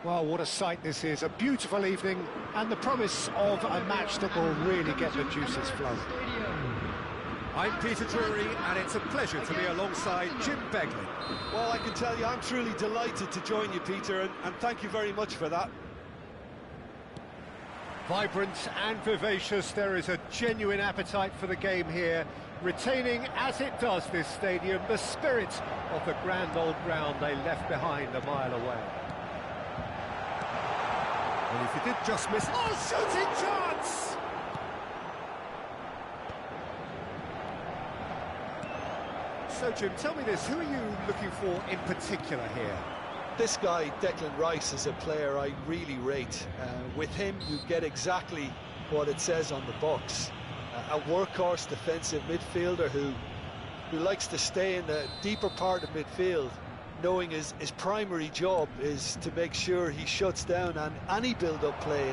Well, what a sight this is, a beautiful evening and the promise of a match that will really get the juices flowing. I'm Peter Drury and it's a pleasure to be alongside Jim Begley. Well, I can tell you I'm truly delighted to join you, Peter, and thank you very much for that. Vibrant and vivacious, there is a genuine appetite for the game here, retaining, as it does this stadium, the spirit of the grand old ground they left behind a mile away. And if he did just miss... Oh, shooting chance! So, Jim, tell me this, who are you looking for in particular here? This guy, Declan Rice, is a player I really rate. With him, you get exactly what it says on the box. A workhorse defensive midfielder who likes to stay in the deeper part of midfield, knowing his primary job is to make sure he shuts down any build-up play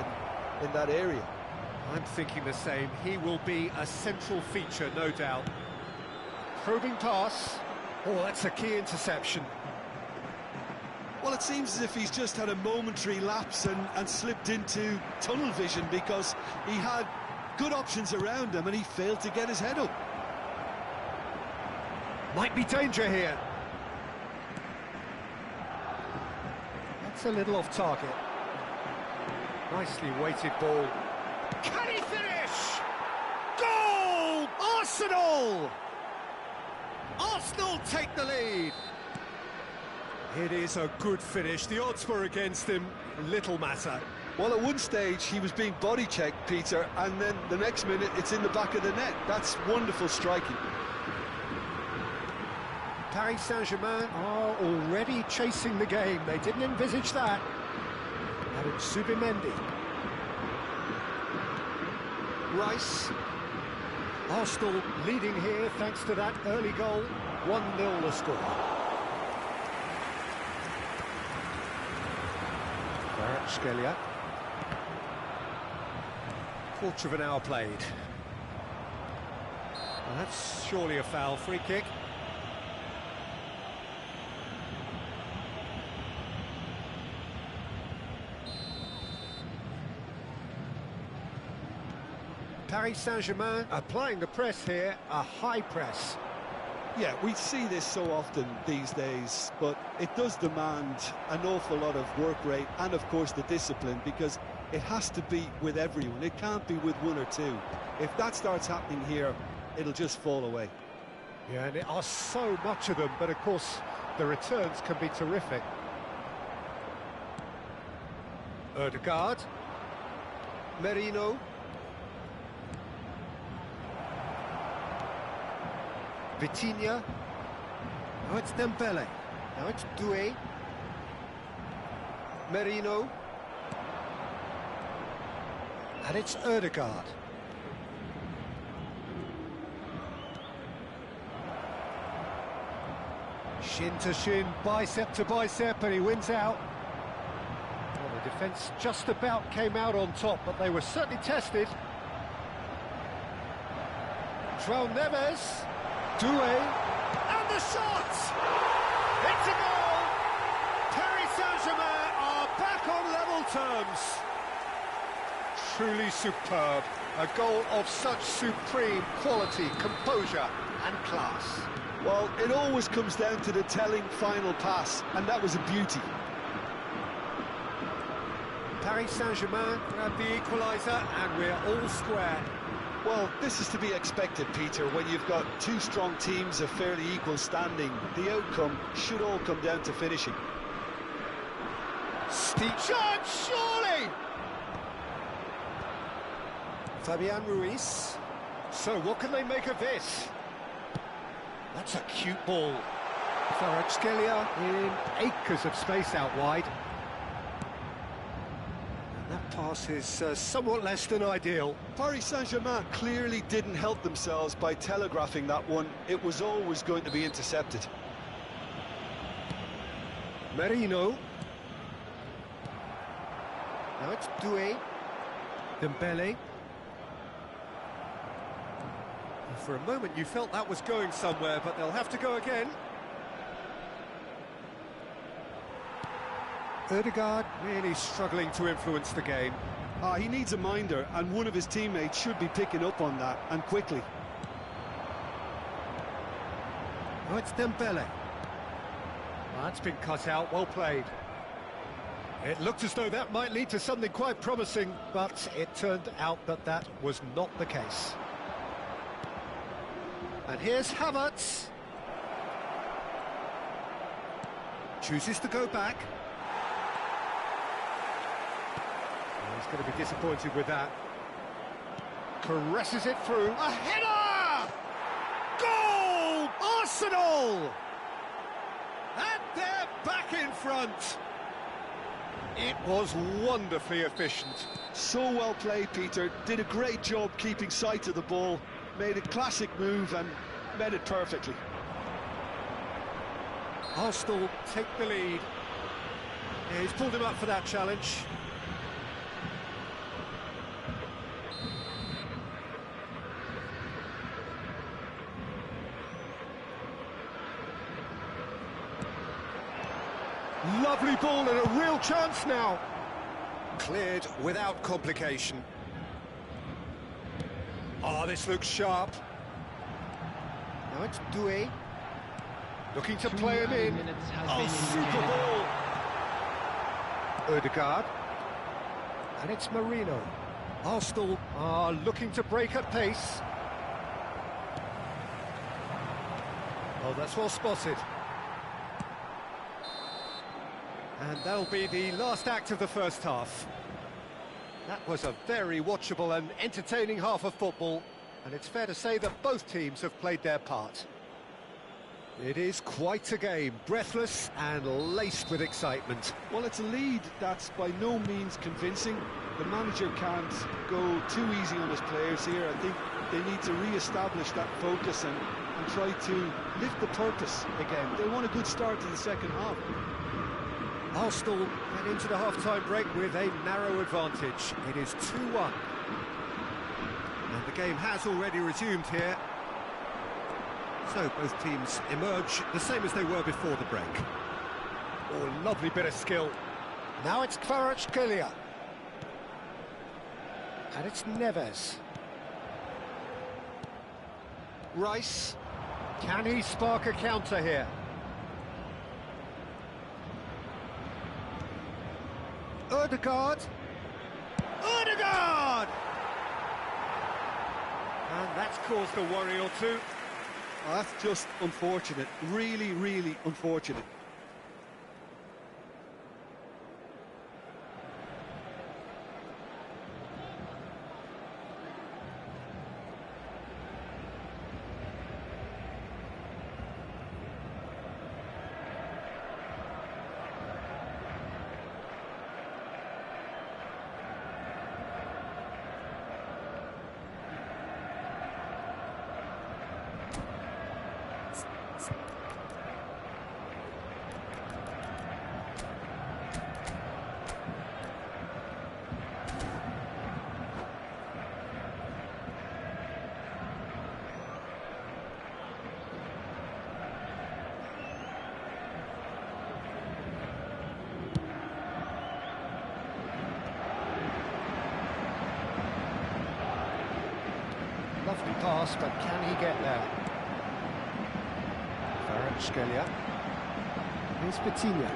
in that area. I'm thinking the same. He will be a central feature, no doubt. Probing pass. Oh, that's a key interception. Well, it seems as if he's just had a momentary lapse and slipped into tunnel vision, because he had good options around him and he failed to get his head up. Might be danger here. It's a little off target. Nicely weighted ball. Can he finish? Goal! Arsenal! Arsenal take the lead. It is a good finish. The odds were against him. Little matter. Well, at one stage he was being body checked, Peter, and then the next minute it's in the back of the net. That's wonderful striking. Paris Saint-Germain are already chasing the game. They didn't envisage that. And it's Subimendi. Rice. Arsenal leading here thanks to that early goal. 1-0 the score. Skelia. Quarter of an hour played. Well, that's surely a foul. Free kick. Paris Saint-Germain applying the press here, a high press. Yeah, we see this so often these days, but it does demand an awful lot of work rate and, of course, the discipline, because it has to be with everyone. It can't be with one or two. If that starts happening here, it'll just fall away. Yeah, and there are so much of them, but, of course, the returns can be terrific. Ødegaard. Merino. Vitinha. Now it's Dembele. Now it's Doué. Merino. And it's Ødegaard. Shin to shin, bicep to bicep, and he wins out. Well, the defence just about came out on top, but they were certainly tested. João Neves. Doué, and the shot! It's a goal! Paris Saint-Germain are back on level terms. Truly superb. A goal of such supreme quality, composure and class. Well, it always comes down to the telling final pass, and that was a beauty. Paris Saint-Germain grab the equaliser, and we're all square. Well, this is to be expected, Peter, when you've got two strong teams of fairly equal standing. The outcome should all come down to finishing. Steep shot, surely! Fabian Ruiz. So, what can they make of this? That's a cute ball. Skelia in acres of space out wide. That pass is somewhat less than ideal. Paris Saint-Germain clearly didn't help themselves by telegraphing that one. It was always going to be intercepted. Merino. Now it's Doué. Dembele. For a moment you felt that was going somewhere, but they'll have to go again. Ødegaard really struggling to influence the game. He needs a minder, and one of his teammates should be picking up on that, and quickly. Now it's Dembele. Well, that's been cut out, well played. It looked as though that might lead to something quite promising, but it turned out that that was not the case. And here's Havertz. Chooses to go back. He's going to be disappointed with that. Caresses it through. A header! Goal! Arsenal! And they're back in front. It was wonderfully efficient. So well played, Peter. Did a great job keeping sight of the ball. Made a classic move and made it perfectly. Arsenal take the lead. Yeah, he's pulled him up for that challenge. Lovely ball and a real chance now. Cleared without complication. Oh, this looks sharp. Now it's Doué. Looking to play him in. Oh, super ball. Ødegaard. And it's Marino. Arsenal are looking to break at pace. Oh, that's well spotted. And that'll be the last act of the first half. That was a very watchable and entertaining half of football, and it's fair to say that both teams have played their part. It is quite a game, breathless and laced with excitement. Well, it's a lead that's by no means convincing. The manager can't go too easy on his players here. I think they need to re-establish that focus and try to lift the purpose again. They want a good start to the second half. Arsenal head into the half-time break with a narrow advantage. It is 2-1. And the game has already resumed here. So both teams emerge the same as they were before the break. Oh, lovely bit of skill. Now it's Kvaratskhelia. And it's Neves. Rice. Can he spark a counter here? Ødegaard. Ødegaard! And that's caused a worry or two. Oh, that's just unfortunate. Really, really unfortunate. Lovely pass, but can he get there? Kvaratskhelia. Here's Vitinha.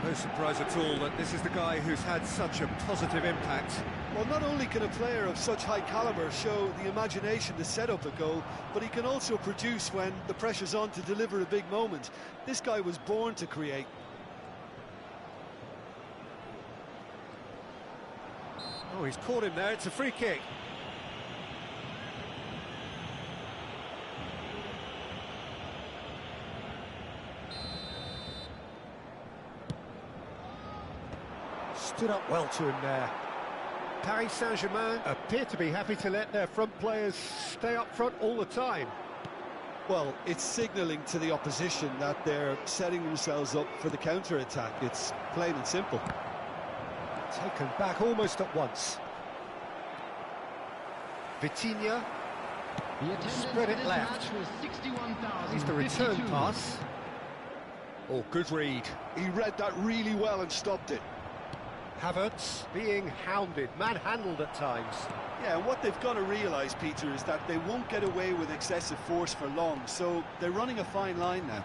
No surprise at all that this is the guy who's had such a positive impact. Well, not only can a player of such high calibre show the imagination to set up a goal, but he can also produce when the pressure's on to deliver a big moment. This guy was born to create. Oh, he's caught him there, it's a free kick. Stood up well to him there. Paris Saint-Germain appear to be happy to let their front players stay up front all the time. Well, it's signalling to the opposition that they're setting themselves up for the counter-attack. It's plain and simple. Taken back almost at once. Vitinha. Spread it left. He's the return pass. Oh, good read. He read that really well and stopped it. Havertz being hounded, manhandled at times. Yeah, and what they've got to realise, Peter, is that they won't get away with excessive force for long, so they're running a fine line now.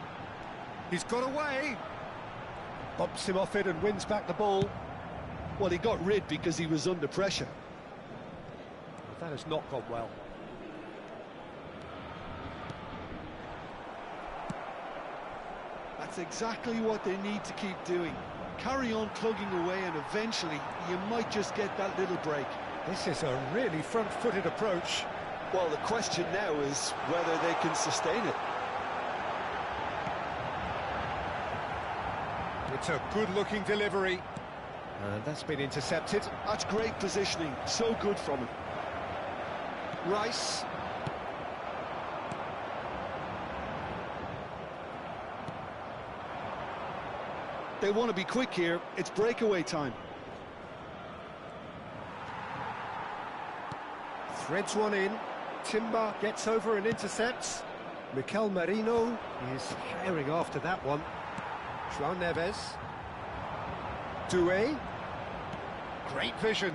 He's got away. Bumps him off it and wins back the ball. Well, he got rid because he was under pressure. That has not gone well. That's exactly what they need to keep doing. Carry on plugging away and eventually you might just get that little break. This is a really front-footed approach. Well, the question now is whether they can sustain it. It's a good-looking delivery. And that's been intercepted. That's great positioning, so good from him. Rice. They want to be quick here. It's breakaway time. Threads one in. Timber gets over and intercepts. Mikel Merino is herring after that one. João Neves. Doué. Great vision.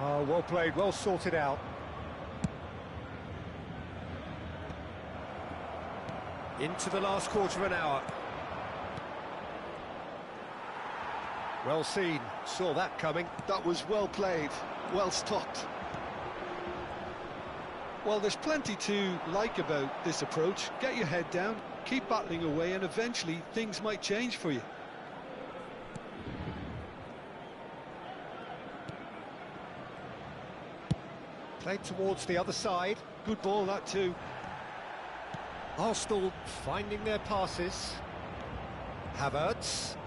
Oh, well played, well sorted out. Into the last quarter of an hour. Well seen, saw that coming. That was well played, well stopped. Well, there's plenty to like about this approach. Get your head down, keep battling away, and eventually things might change for you. Played towards the other side. Good ball, that too. Arsenal finding their passes. Havertz.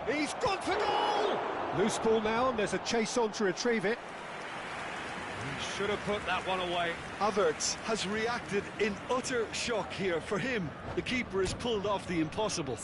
He's gone for goal! Loose ball now, and there's a chase on to retrieve it. He should have put that one away. Havertz has reacted in utter shock here. For him, the keeper has pulled off the impossible.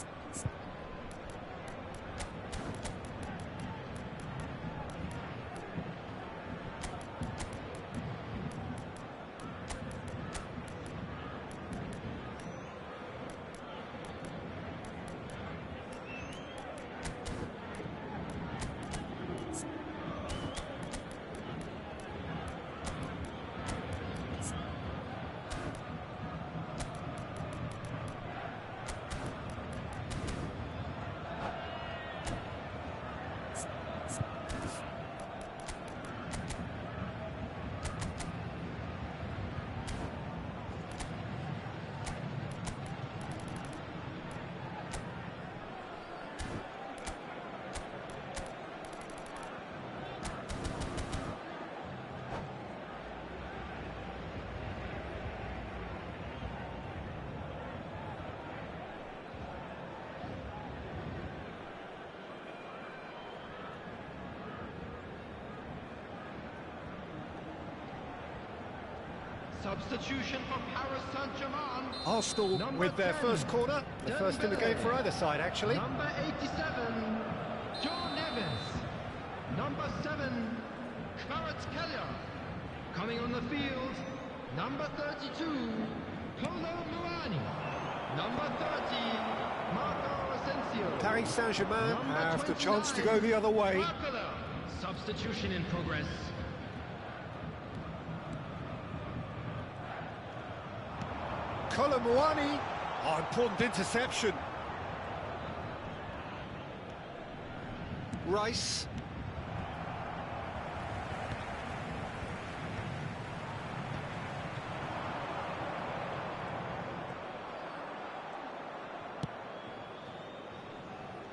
Substitution for Paris Saint-Germain. Arsenal Number with their 10, first corner, the first in the game for either side, actually. Number 87, Joe Neves. Number 7, Kvaratskhelia. Coming on the field, number 32, Kolo Muani. Number 30, Marco Asensio. Paris Saint-Germain Number have the chance to 29, go the other way. Barcola. Substitution in progress. Kolo Muani. Oh, important interception. Rice.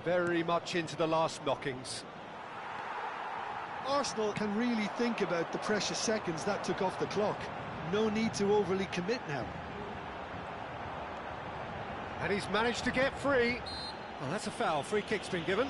Very much into the last knockings. Arsenal can really think about the precious seconds that took off the clock. No need to overly commit now. And he's managed to get free. Well, that's a foul. Free kick's been given.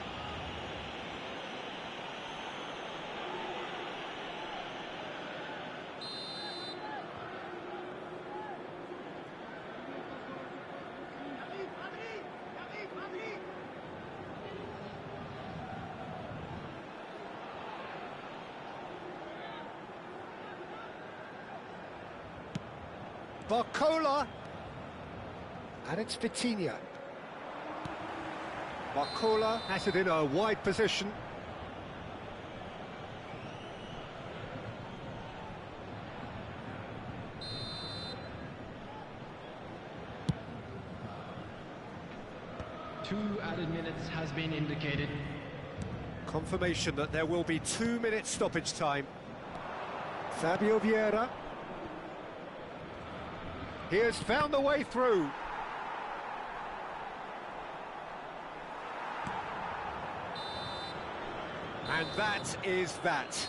Barcola. And it's Vitinha. Barcola has it in a wide position. Two added minutes has been indicated. Confirmation that there will be 2 minutes stoppage time. Fabio Vieira. He has found the way through. And that is that.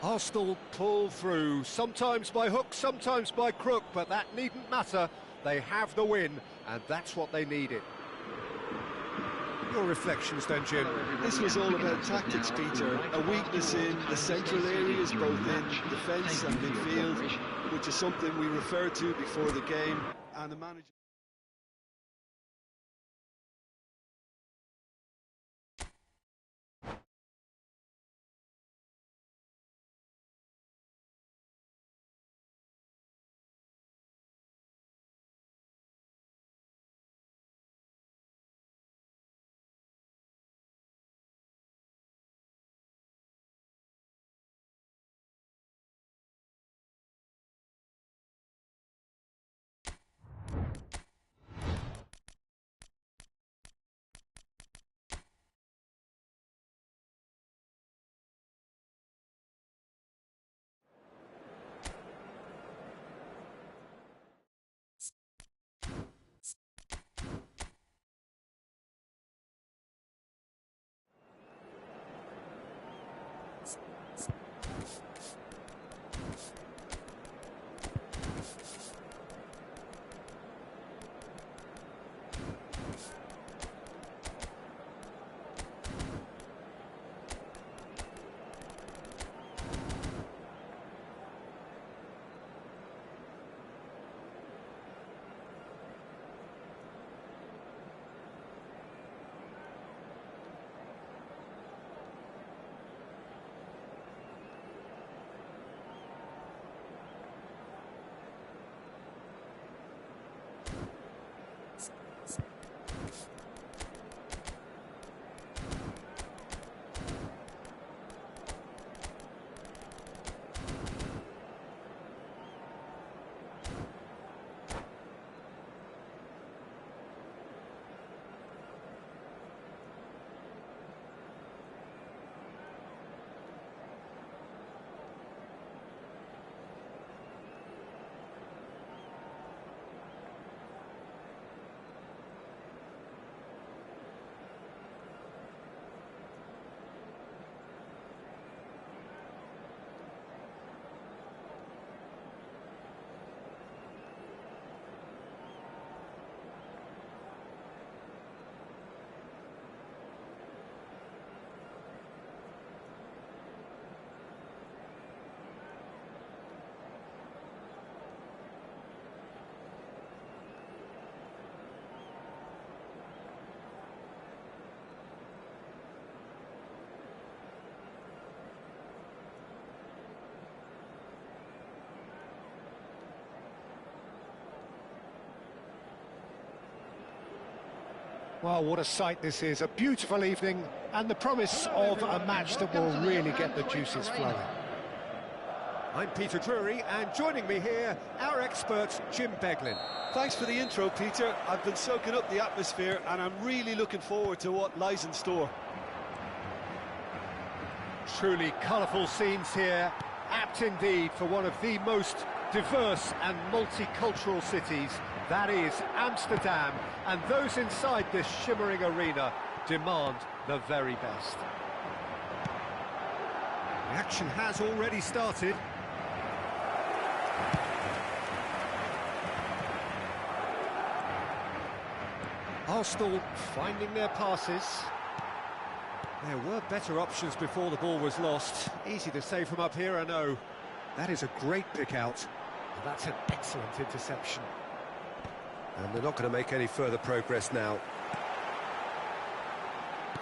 Arsenal pull through, sometimes by hook, sometimes by crook, but that needn't matter. They have the win, and that's what they needed. Your reflections then, Jim? This was all about tactics, Peter. A weakness in the central areas, both in defence and midfield, which is something we referred to before the game, and the manager... Well, what a sight this is, a beautiful evening and the promise of a match that will really get the juices flowing. I'm Peter Drury, and joining me here, our expert Jim Beglin. Thanks for the intro, Peter. I've been soaking up the atmosphere and I'm really looking forward to what lies in store. Truly colourful scenes here, apt indeed for one of the most diverse and multicultural cities, that is Amsterdam, and those inside this shimmering arena demand the very best. The action has already started. Arsenal finding their passes. There were better options before the ball was lost. Easy to say from up here, I know. That is a great pick out. And that's an excellent interception. And they're not going to make any further progress now.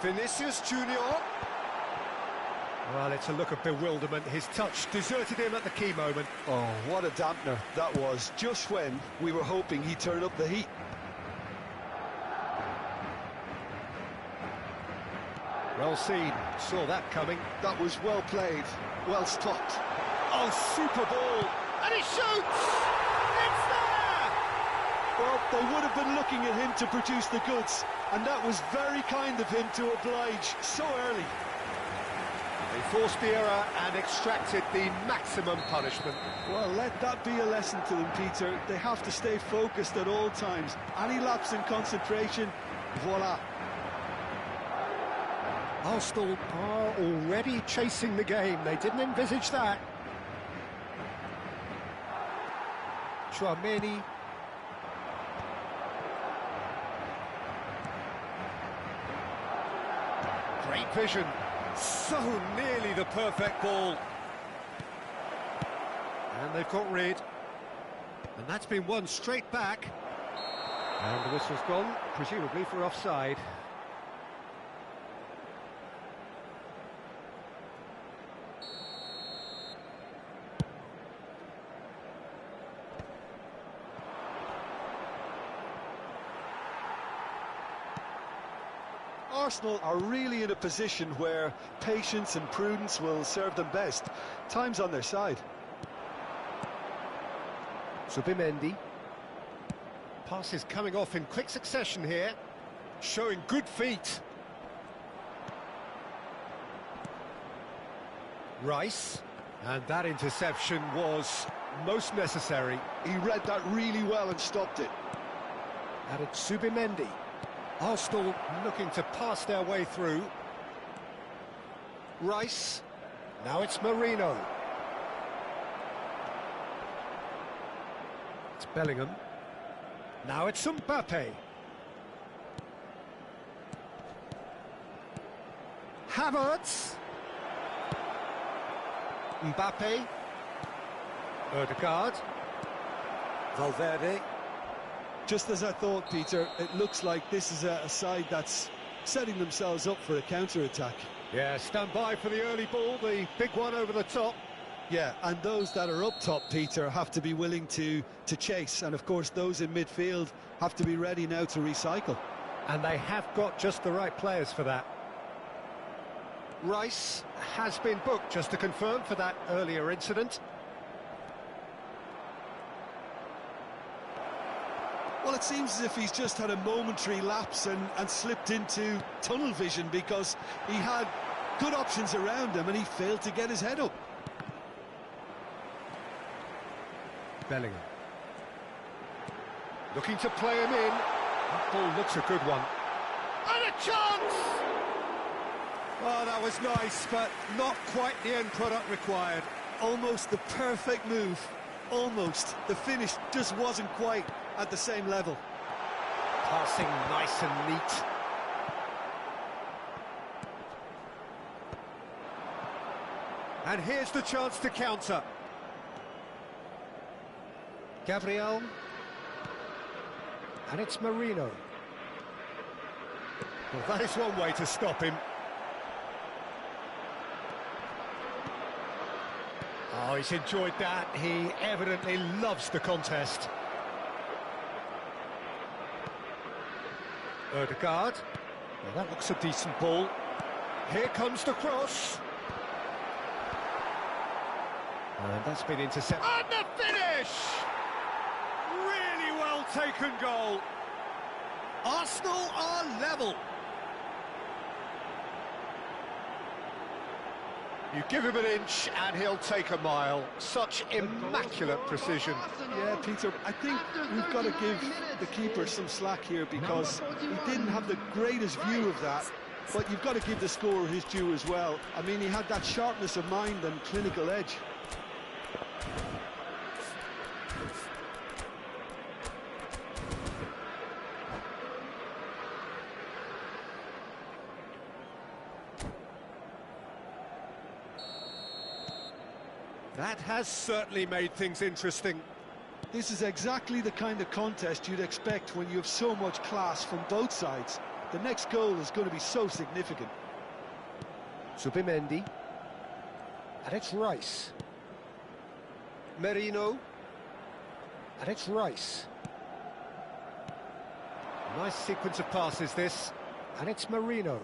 Vinicius Junior. Well, it's a look of bewilderment. His touch deserted him at the key moment. Oh, what a dampener that was, just when we were hoping he'd turn up the heat. Well seen, saw that coming. That was well played, well stopped. Oh, super ball! And he shoots! It's there! Well, they would have been looking at him to produce the goods, and that was very kind of him to oblige so early. They forced the error and extracted the maximum punishment. Well, let that be a lesson to them, Peter. They have to stay focused at all times. Any lapse in concentration, voila. Arsenal are already chasing the game. They didn't envisage that. Chouameni. Great vision. So nearly the perfect ball. And they've got rid. And that's been won straight back. And the whistle's gone, presumably for offside. Arsenal are really in a position where patience and prudence will serve them best. Time's on their side. Zubimendi. Passes coming off in quick succession here, showing good feet. Rice, and that interception was most necessary. He read that really well and stopped it. And it's Zubimendi. Arsenal looking to pass their way through. Rice, Now it's Marino. It's Bellingham. Now it's Mbappe. Havertz. Mbappe. Odegaard. Valverde. Just as I thought, Peter, it looks like this is a side that's setting themselves up for a counter-attack. Yeah, stand by for the early ball, the big one over the top. Yeah, and those that are up top, Peter, have to be willing to chase. And, of course, those in midfield have to be ready now to recycle. And they have got just the right players for that. Rice has been booked, just to confirm, for that earlier incident. Well, it seems as if he's just had a momentary lapse and slipped into tunnel vision, because he had good options around him and he failed to get his head up. Bellingham. Looking to play him in. That ball looks a good one. And a chance! Oh, that was nice, but not quite the end product required. Almost the perfect move. Almost. The finish just wasn't quite at the same level. Passing nice and neat. And here's the chance to counter. Gabriel. And it's Marino. Well, that is one way to stop him. Oh, he's enjoyed that. He evidently loves the contest. Odegaard. Well, that looks a decent ball. Here comes the cross. And that's been intercepted. And the finish! Really well taken goal. Arsenal are level. You give him an inch and he'll take a mile. Such immaculate precision. Yeah, Peter, I think we've got to give the keeper some slack here, because he didn't have the greatest view of that, but you've got to give the scorer his due as well. I mean, he had that sharpness of mind and clinical edge. That has certainly made things interesting. This is exactly the kind of contest you'd expect when you have so much class from both sides. The next goal is going to be so significant. Zubimendi. And it's Rice. Merino. And it's Rice. Nice sequence of passes, this. And it's Marino.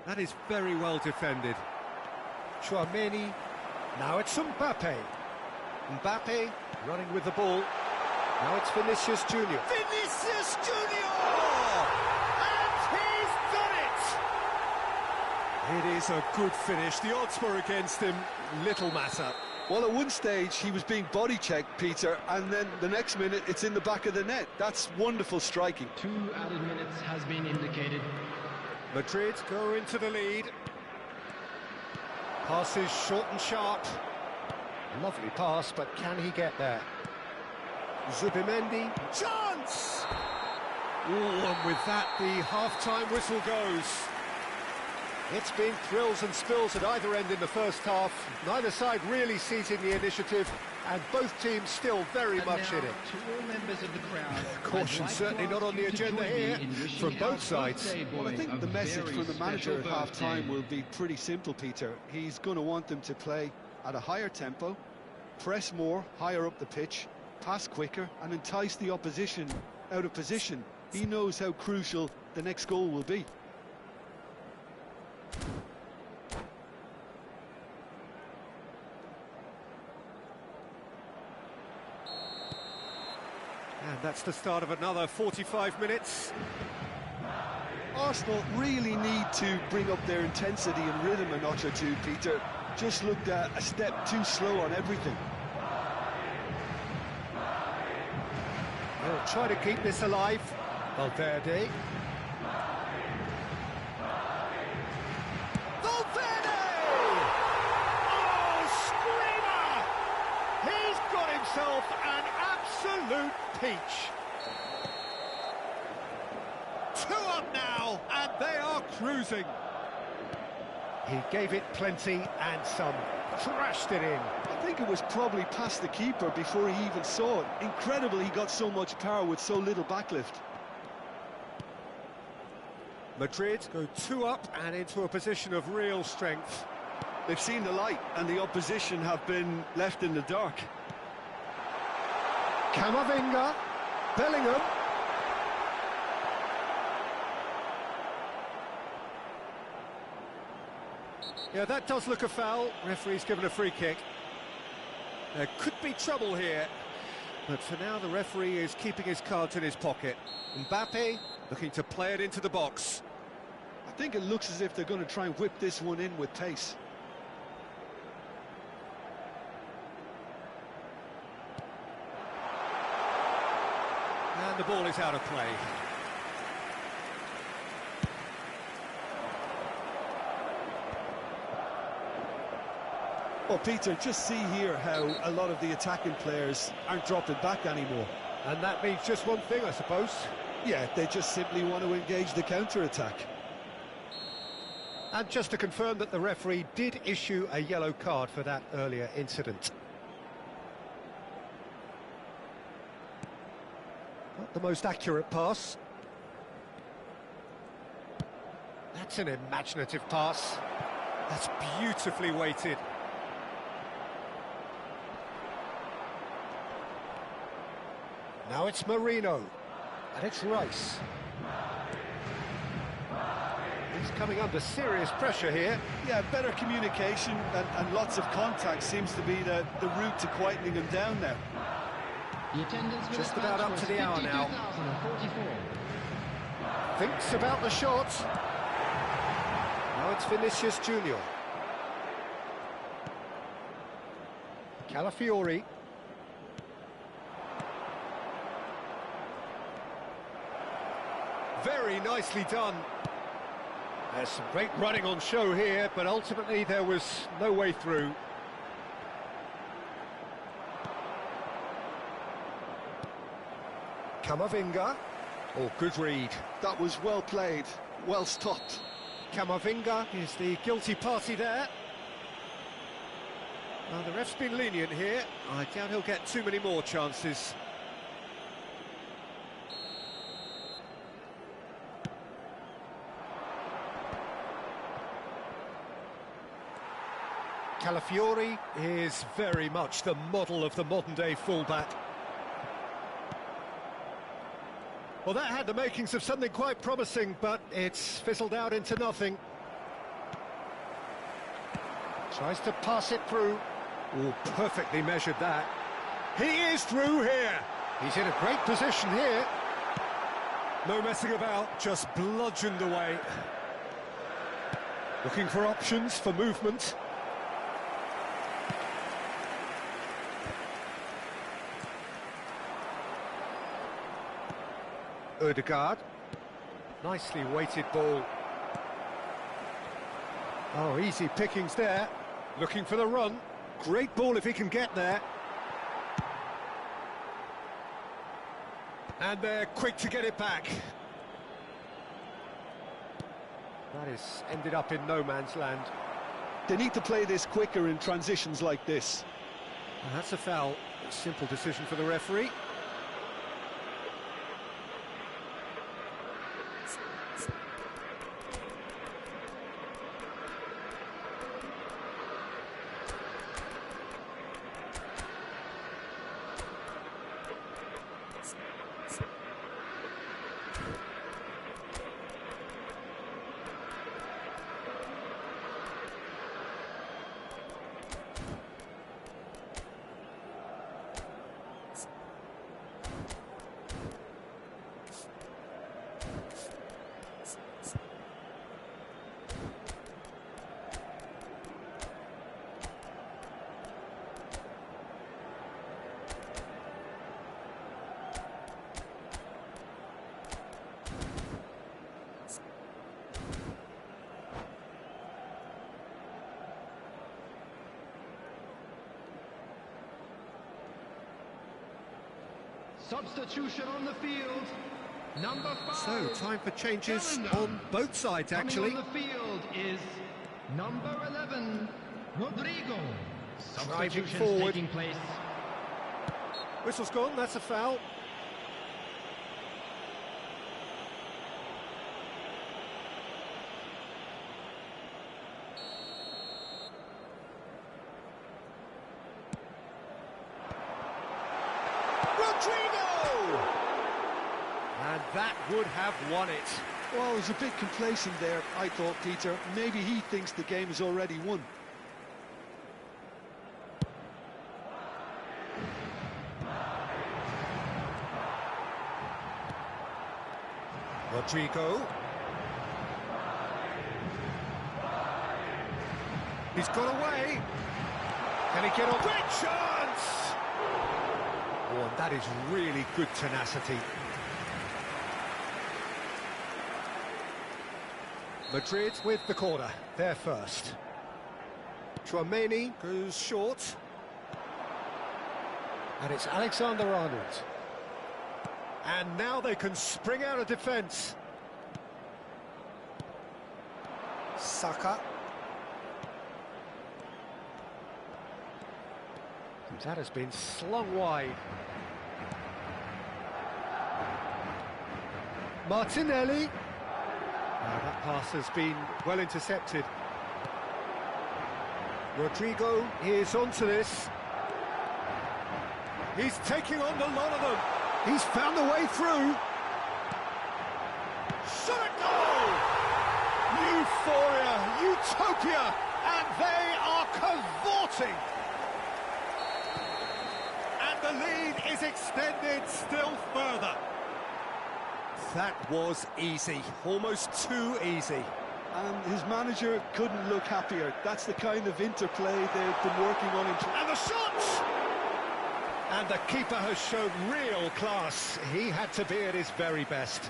That is very well defended. Chouameni. Now it's Mbappe. Mbappe running with the ball. Now it's Vinicius Junior. Vinicius Junior! And he's done it! It is a good finish. The odds were against him. Little matter. Well, at one stage he was being body checked, Peter, and then the next minute it's in the back of the net. That's wonderful striking. 2 added minutes has been indicated. Madrid go into the lead. Passes short and sharp. Lovely pass, but can he get there? Zubimendi. Chance! Oh, and with that, the half-time whistle goes. It's been thrills and spills at either end in the first half. Neither side really seizing the initiative, and both teams still very much in it. To all members of the crowd, Caution certainly not on the agenda here from both sides. Well, I think the message from the manager at half-time will be pretty simple, Peter. He's going to want them to play at a higher tempo, press more, higher up the pitch, pass quicker, and entice the opposition out of position. He knows how crucial the next goal will be. And that's the start of another 45 minutes. Arsenal really need to bring up their intensity and rhythm a notch or two, Peter. Just looked a step too slow on everything. They'll try to keep this alive. Valverde. Valverde! absolute peach. 2 up now, and they are cruising. He gave it plenty and some. Thrashed it in. I think it was probably past the keeper before he even saw it. Incredible he got so much power with so little backlift. Madrid go 2 up and into a position of real strength. They've seen the light and the opposition have been left in the dark. Camavinga, Bellingham. Yeah, that does look a foul. Referee's given a free kick. There could be trouble here, but for now the referee is keeping his cards in his pocket. Mbappe looking to play it into the box. I think it looks as if they're going to try and whip this one in with pace. And the ball is out of play. Well, Peter, just see here how a lot of the attacking players aren't dropping back anymore. And that means just one thing, I suppose. Yeah, they just simply want to engage the counter-attack. And just to confirm that the referee did issue a yellow card for that earlier incident. Not the most accurate pass. That's an imaginative pass. That's beautifully weighted. Now it's Marino, and it's Rice. He's coming under serious pressure here. Yeah, better communication and lots of contact seems to be the route to quietening him down now. The attendance for Just this about match up to was the hour now. 52,044. Thinks about the shot. Now it's Vinicius Junior. Calafiori. Very nicely done. There's some great running on show here, but ultimately there was no way through. Camavinga. Oh, good read. That was well played, well stopped. Camavinga is the guilty party there. Well, the ref's been lenient here. I doubt he'll get too many more chances. Calafiori is very much the model of the modern-day fullback. Well, that had the makings of something quite promising, but it's fizzled out into nothing. Tries to pass it through. Oh, perfectly measured that. He is through here. He's in a great position here. No messing about, just bludgeoned away. Looking for options for movement. Ødegaard. Nicely weighted ball. Oh, easy pickings there. Looking for the run. Great ball if he can get there. And they're quick to get it back. That is ended up in no man's land. They need to play this quicker in transitions like this. And that's a foul. A simple decision for the referee. Substitution on the field. Number 5. So, time for changes Bellingham. on both sides, actually. Coming on the field is number 11, Rodrigo. Driving Substitutions forward. taking place. Whistle's gone, that's a foul. Rodrigo! And that would have won it. Well, he was a bit complacent there, I thought, Peter. Maybe he thinks the game is already won. Rodrigo. He's got away. Can he get on? Great chance! Oh, and that is really good tenacity. Madrid with the corner, they're first. Chouameni goes short. And it's Alexander-Arnold. And now they can spring out of defence. Saka. That has been slung wide. Martinelli. Now that pass has been well intercepted. Rodrigo is onto this. He's taking on a lot of them. He's found a way through. Shot a goal! Euphoria, utopia, and they are cavorting. And the lead is extended still further. That was easy, almost too easy. And his manager couldn't look happier. That's the kind of interplay they've been working on. And the shot! And the keeper has shown real class. He had to be at his very best.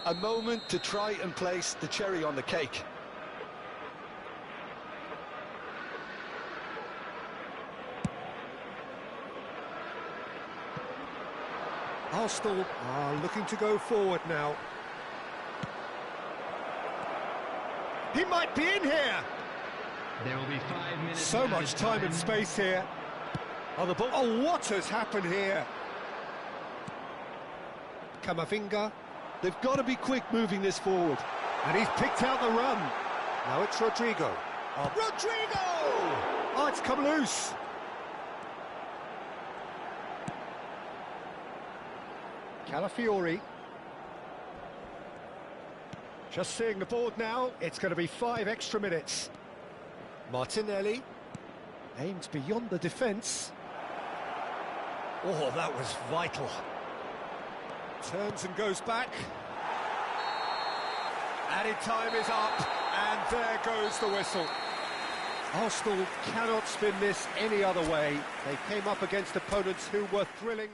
A moment to try and place the cherry on the cake. Arsenal are looking to go forward now. He might be in here. There will be 5 minutes. So much added time and space here. On the ball. Oh, what has happened here? Camavinga. They've got to be quick moving this forward. And he's picked out the run. Now it's Rodrigo. Oh, Rodrigo! oh, it's come loose. Calafiori. Just seeing the board now, it's going to be 5 extra minutes. Martinelli aims beyond the defence. Oh, that was vital. Turns and goes back. Added time is up, and there goes the whistle. Arsenal cannot spin this any other way. They came up against opponents who were thrilling.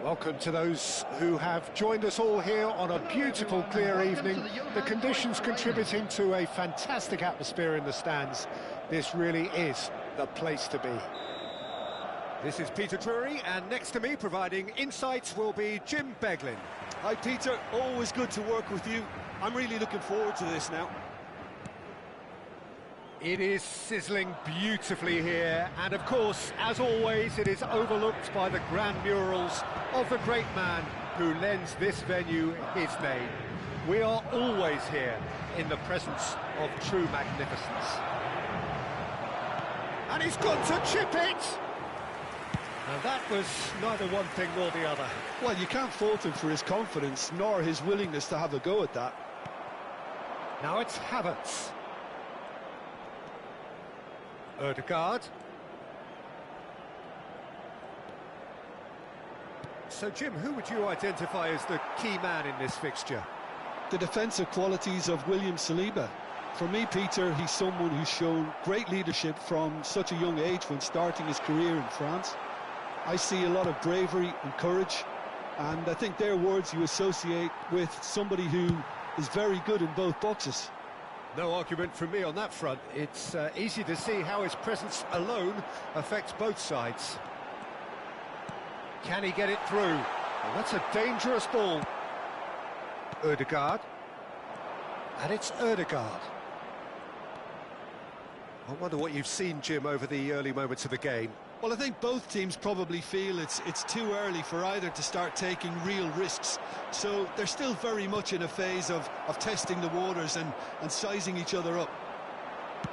Welcome to those who have joined us all here on a beautiful, clear evening. The conditions contributing to a fantastic atmosphere in the stands. This really is the place to be. This is Peter Drury, and next to me, providing insights, will be Jim Beglin. Hi Peter, always good to work with you. I'm really looking forward to this now. It is sizzling beautifully here, and of course, as always, it is overlooked by the grand murals of the great man who lends this venue his name. We are always here in the presence of true magnificence. And he's got to chip it! And that was neither one thing nor the other. Well, you can't fault him for his confidence, nor his willingness to have a go at that. Now it's Havertz. Ødegaard. So, Jim, who would you identify as the key man in this fixture? The defensive qualities of William Saliba. For me, Peter, he's someone who's shown great leadership from such a young age when starting his career in France. I see a lot of bravery and courage, and I think they're words you associate with somebody who is very good in both boxes. No argument from me on that front. It's easy to see how his presence alone affects both sides. Can he get it through? Well, that's a dangerous ball. Ødegaard. And it's Ødegaard. I wonder what you've seen, Jim, over the early moments of the game. Well, I think both teams probably feel it's too early for either to start taking real risks. So they're still very much in a phase of testing the waters and sizing each other up.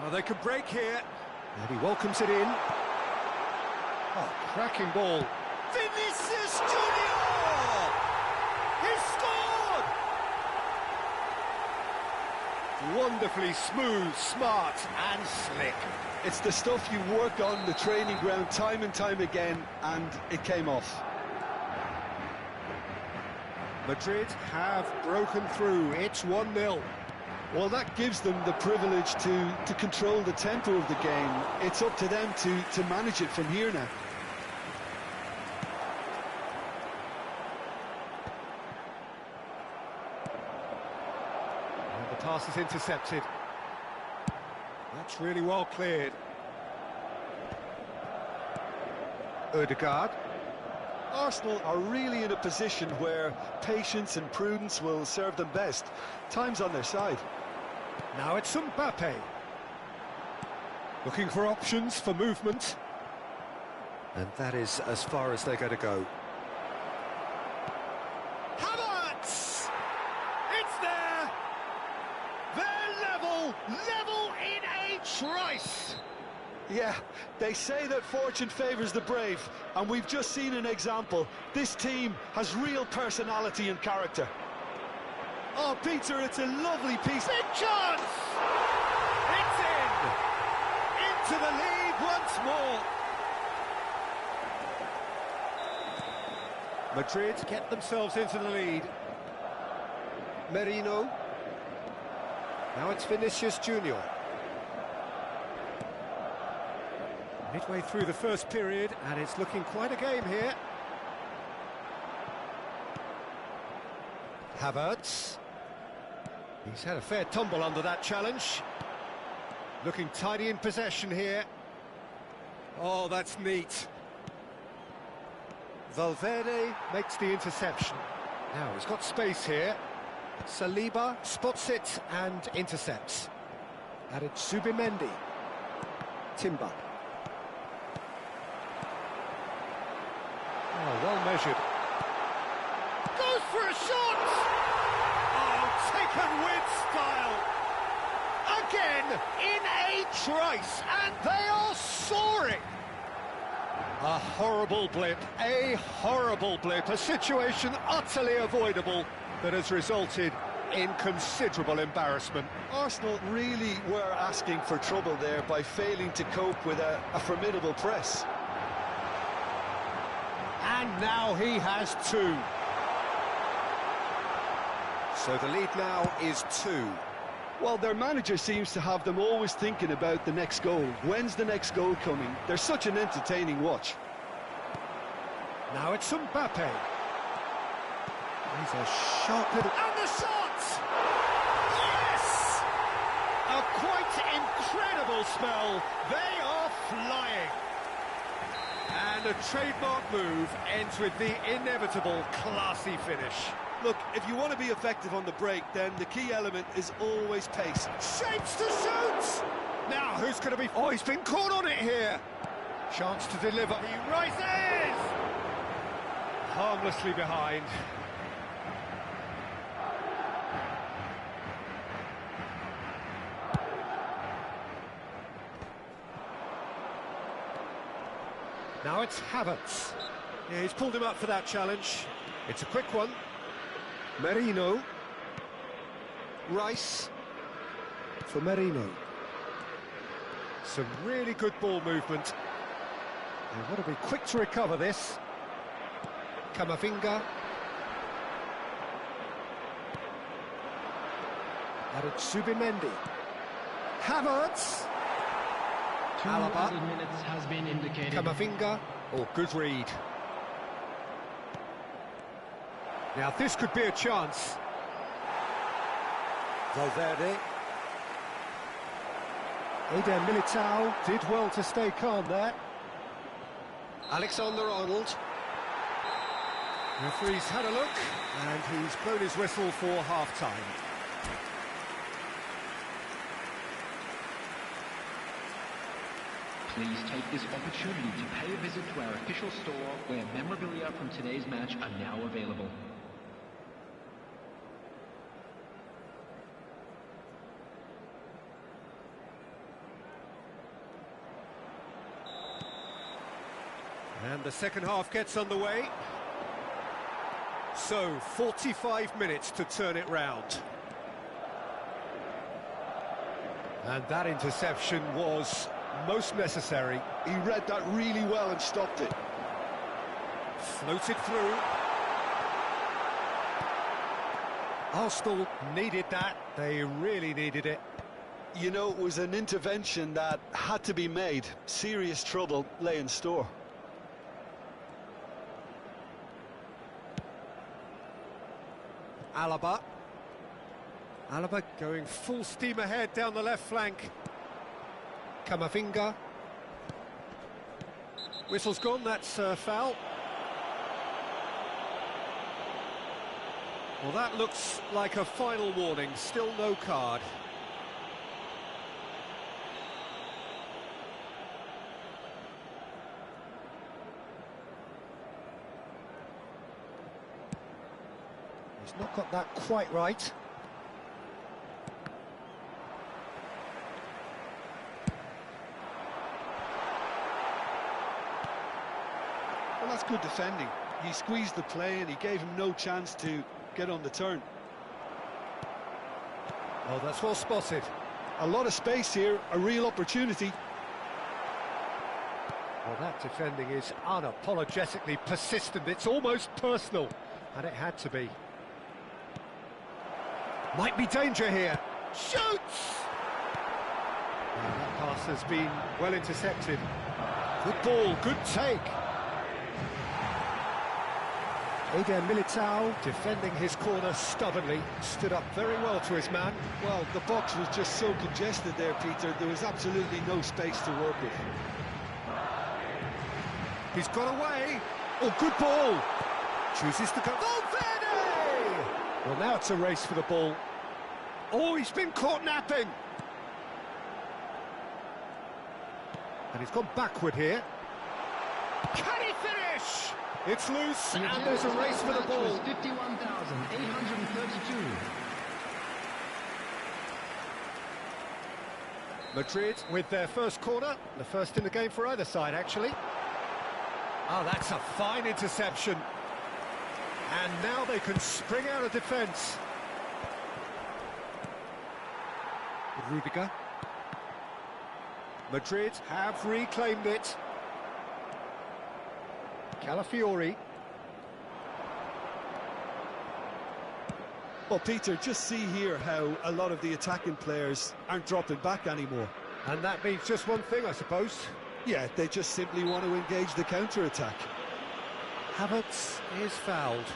Oh, they could break here. And he welcomes it in. Oh, cracking ball. Vinicius Junior! He scored! Wonderfully smooth, smart and slick. It's the stuff you work on the training ground time and time again, and it came off. Madrid have broken through. It's 1-0. Well, that gives them the privilege to control the tempo of the game. It's up to them to manage it from here now. And the pass is intercepted. That's really well cleared. Ødegaard. Arsenal are really in a position where patience and prudence will serve them best. Time's on their side. Now it's Mbappe. Looking for options for movement. And that is as far as they're going to go. Havertz! It's there! They're level in a trice! Yeah, they say that fortune favours the brave, and we've just seen an example. This team has real personality and character. Oh, Peter, it's a lovely piece. Big chance! It's in! Into the lead once more. Madrid get themselves into the lead. Merino. Now it's Vinicius Junior. Midway through the first period, and it's looking quite a game here. Havertz. He's had a fair tumble under that challenge. Looking tidy in possession here. Oh, that's neat. Valverde makes the interception. Now, he's got space here. Saliba spots it and intercepts. And it's Zubimendi. Timber. Oh, well measured. Goes for a shot! Oh, taken with style! Again, in a trice, and they are soaring! A horrible blip, a situation utterly avoidable that has resulted in considerable embarrassment. Arsenal really were asking for trouble there by failing to cope with a formidable press. And now he has two. So the lead now is 2. Well, their manager seems to have them always thinking about the next goal. When's the next goal coming? They're such an entertaining watch. Now it's Mbappe. He's a sharp little... And the shot! Yes! A quite incredible spell. They are flying. And a trademark move ends with the inevitable classy finish. Look, if you want to be effective on the break, then the key element is always pace. Shapes to shoot! Now, who's going to be... Oh, he's been caught on it here. Chance to deliver. He rises! Harmlessly behind. Now it's Havertz. Yeah, he's pulled him up for that challenge. It's a quick one. Merino. Rice. For Merino. Some really good ball movement. They've got to be quick to recover this. Camavinga. Added Subimendi. Havertz. 2 added minutes has been indicated. Camavinga. Oh, good read. Now this could be a chance. Valverde. Eder Militao did well to stay calm there. Alexander-Arnold. Referee's had a look, and he's blown his whistle for half-time. Please take this opportunity to pay a visit to our official store, where memorabilia from today's match are now available. And the second half gets underway. So, 45 minutes to turn it round. And that interception was most necessary. He read that really well and stopped it. Floated through. Arsenal needed that. They really needed it. You know, it was an intervention that had to be made. Serious trouble lay in store. Alaba. Alaba going full steam ahead down the left flank. Camavinga. Whistle's gone, that's foul. Well, that looks like a final warning, still no card. He's not got that quite right. Well, that's good defending. He squeezed the play and he gave him no chance to get on the turn. Oh, that's well spotted. A lot of space here, a real opportunity. Well, that defending is unapologetically persistent. It's almost personal, and it had to be. Might be danger here. Shoots! And that pass has been well intercepted. Good ball, good take. Eder Militao defending his corner stubbornly, stood up very well to his man. Well, the box was just so congested there, Peter. There was absolutely no space to work with. He's got away. Oh, good ball. Chooses to go. Valverde! Well, now it's a race for the ball. Oh, he's been caught napping. And he's gone backward here. Can he finish? It's loose, and there's a race for the ball. 51,832. Madrid with their first corner, the first in the game for either side, actually. Oh, that's a fine interception. And now they can spring out of defence. Rudiger. Madrid have reclaimed it. Calafiori. Well, Peter, just see here how a lot of the attacking players aren't dropping back anymore. And that means just one thing, I suppose. Yeah, they just simply want to engage the counter-attack. Havertz is fouled.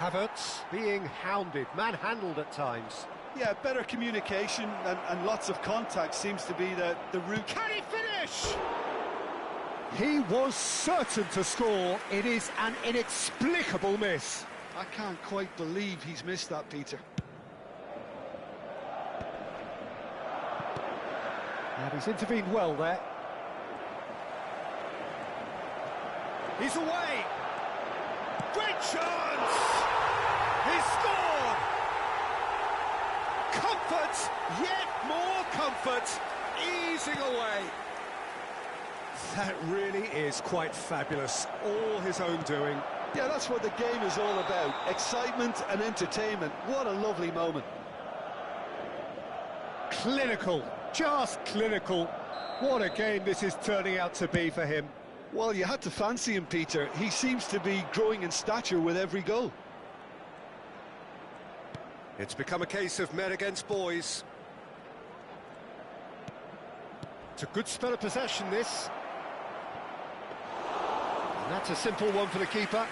Havertz being hounded, manhandled at times. Yeah, better communication and lots of contact seems to be the route. Can he finish? He was certain to score. It is an inexplicable miss. I can't quite believe he's missed that, Peter. And he's intervened well there. He's away. Great chance! He's scored! Comfort, yet more comfort, easing away. That really is quite fabulous. All his own doing. Yeah, that's what the game is all about. Excitement and entertainment. What a lovely moment. Clinical, just clinical. What a game this is turning out to be for him. Well, you had to fancy him, Peter. He seems to be growing in stature with every goal. It's become a case of men against boys. It's a good spell of possession, this. And that's a simple one for the keeper.